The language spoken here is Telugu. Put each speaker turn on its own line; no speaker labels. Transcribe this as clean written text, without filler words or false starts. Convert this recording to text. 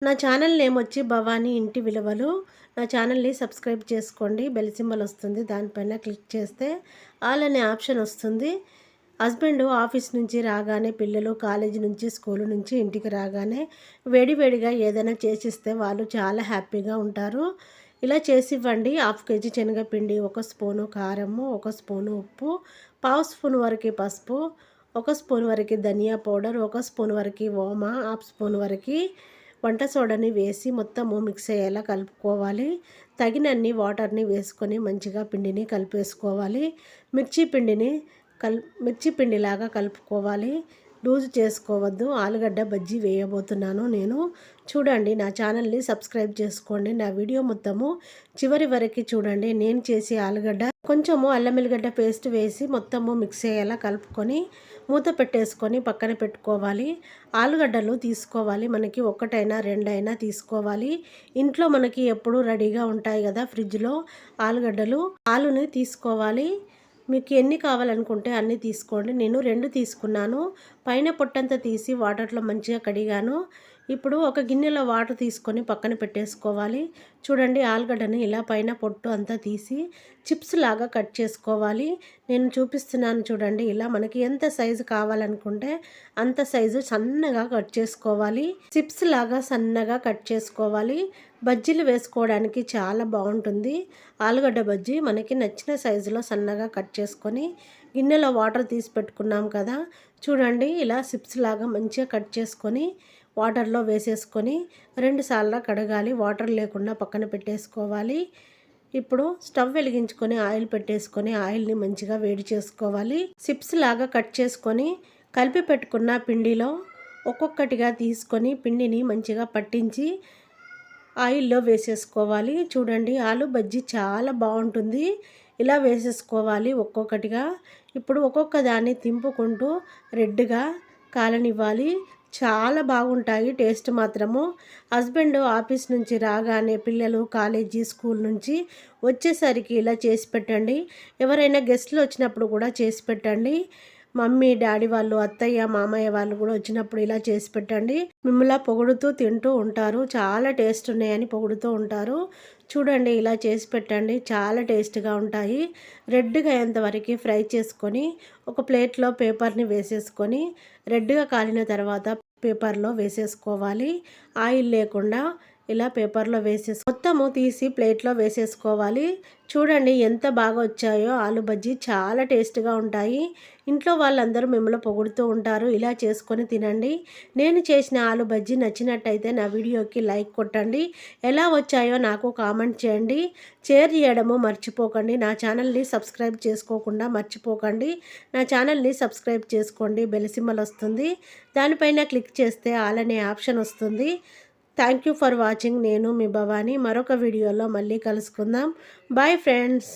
నా ఛానల్ నేమ్ వచ్చి భవానీ ఇంటి విలువలు. నా ఛానల్ని సబ్స్క్రైబ్ చేసుకోండి. బెల్ సింబల్ వస్తుంది, దానిపైన క్లిక్ చేస్తే ఆల్ అనే ఆప్షన్ వస్తుంది. హస్బెండ్ ఆఫీస్ నుంచి రాగానే, పిల్లలు కాలేజీ నుంచి స్కూల్ నుంచి ఇంటికి రాగానే వేడివేడిగా ఏదైనా చేసిస్తే వాళ్ళు చాలా హ్యాపీగా ఉంటారు. ఇలా చేసి ఇవ్వండి. 1/2 కేజీ శనగపిండి, 1 స్పూను కారము, 1 స్పూను ఉప్పు, 1/2 స్పూన్ వరకు పసుపు, 1 స్పూన్ వరకు ధనియా పౌడర్, 1 స్పూన్ వరకు ఓమ, 1/2 స్పూన్ వరకు వంట సోడాని వేసి మొత్తము మిక్స్ అయ్యేలా కలుపుకోవాలి. తగినన్ని వాటర్ని వేసుకొని మంచిగా పిండిని కలిపేసుకోవాలి. మిర్చి పిండిలాగా కలుపుకోవాలి. లూజ్ చేసుకోవద్దు. ఆలుగడ్డ బజ్జీ వేయబోతున్నాను నేను. చూడండి, నా ఛానల్ని సబ్స్క్రైబ్ చేసుకోండి. నా వీడియో మొత్తము చివరి వరకు చూడండి. నేను చేసే ఆలుగడ్డ కొంచెము అల్లం వెల్లిగడ్డ పేస్ట్ వేసి మొత్తము మిక్స్ అయ్యేలా కలుపుకొని మూత పెట్టేసుకొని పక్కన పెట్టుకోవాలి. ఆలుగడ్డలు తీసుకోవాలి. మనకి ఒకటైనా రెండైనా తీసుకోవాలి. ఇంట్లో మనకి ఎప్పుడూ రెడీగా ఉంటాయి కదా ఫ్రిడ్జ్లో ఆలుగడ్డలు. ఆలుని తీసుకోవాలి. మీకు ఎన్ని కావాలనుకుంటే అన్నీ తీసుకోండి. నేను 2 తీసుకున్నాను. పైన పొట్టంతా తీసి వాటర్లో మంచిగా కడిగాను. ఇప్పుడు ఒక గిన్నెలో వాటర్ తీసుకొని పక్కన పెట్టేసుకోవాలి. చూడండి, ఆలుగడ్డని ఇలా పైన పొట్టు అంతా తీసి చిప్స్ లాగా కట్ చేసుకోవాలి. నేను చూపిస్తున్నాను చూడండి. ఇలా మనకి ఎంత సైజు కావాలనుకుంటే అంత సైజు సన్నగా కట్ చేసుకోవాలి. చిప్స్ లాగా సన్నగా కట్ చేసుకోవాలి. బజ్జీలు వేసుకోవడానికి చాలా బాగుంటుంది. ఆలుగడ్డ బజ్జీ మనకి నచ్చిన సైజులో సన్నగా కట్ చేసుకొని గిన్నెలో వాటర్ తీసి పెట్టుకున్నాం కదా. చూడండి, ఇలా చిప్స్ లాగా మంచిగా కట్ చేసుకొని వాటర్లో వేసేసుకొని 2 సార్లు కడగాలి. వాటర్ లేకుండా పక్కన పెట్టేసుకోవాలి. ఇప్పుడు స్టవ్ వెలిగించుకొని ఆయిల్ పెట్టేసుకొని ఆయిల్ని మంచిగా వేడి చేసుకోవాలి. చిప్స్ లాగా కట్ చేసుకొని కలిపి పెట్టుకున్న పిండిలో ఒక్కొక్కటిగా తీసుకొని పిండిని మంచిగా పట్టించి ఆయిల్లో వేసేసుకోవాలి. చూడండి, ఆలు బజ్జీ చాలా బాగుంటుంది. ఇలా వేసేసుకోవాలి ఒక్కొక్కటిగా. ఇప్పుడు ఒక్కొక్క దాన్ని తింపుకుంటూ రెడ్గా కాలనివ్వాలి. చాలా బాగుంటాయి టేస్ట్ మాత్రము. హస్బెండ్ ఆఫీస్ నుంచి రాగానే, పిల్లలు కాలేజీ స్కూల్ నుంచి వచ్చేసరికి ఇలా చేసి పెట్టండి. ఎవరైనా గెస్ట్లు వచ్చినప్పుడు కూడా చేసి పెట్టండి. మమ్మీ డాడీ వాళ్ళు, అత్తయ్య మామయ్య వాళ్ళు కూడా వచ్చినప్పుడు ఇలా చేసి పెట్టండి. మిమ్మల్ని పొగుడుతూ తింటూ ఉంటారు. చాలా టేస్ట్ ఉన్నాయని పొగుడుతూ ఉంటారు. చూడండి, ఇలా చేసి పెట్టండి. చాలా టేస్ట్గా ఉంటాయి. రెడ్గా అయ్యేంతవరకు ఫ్రై చేసుకొని ఒక ప్లేట్లో పేపర్ని వేసేసుకొని రెడ్గా కాలిన తర్వాత పేపర్లో వేసేసుకోవాలి. ఆయిల్ లేకుండా ఇలా పేపర్లో మొత్తము తీసి ప్లేట్లో వేసేసుకోవాలి. చూడండి, ఎంత బాగా వచ్చాయో ఆలు బజ్జీ. చాలా టేస్ట్గా ఉంటాయి. ఇంట్లో వాళ్ళందరూ మిమ్మల్ని పొగుడుతూ ఉంటారు. ఇలా చేసుకొని తినండి. నేను చేసిన ఆలు బజ్జీ నచ్చినట్టయితే నా వీడియోకి లైక్ కొట్టండి. ఎలా వచ్చాయో నాకు కామెంట్ చేయండి. షేర్ చేయడము మర్చిపోకండి. నా ఛానల్ని సబ్స్క్రైబ్ చేసుకోకుండా మర్చిపోకండి. నా ఛానల్ని సబ్స్క్రైబ్ చేసుకోండి. బెల్ సింబల్ వస్తుంది, దానిపైన క్లిక్ చేస్తే ఆల్ అనే ఆప్షన్ వస్తుంది. Thank you for watching. నేను మీ భవానీ. మరొక వీడియోలో మళ్ళీ కలుసుకుందాం. Bye friends.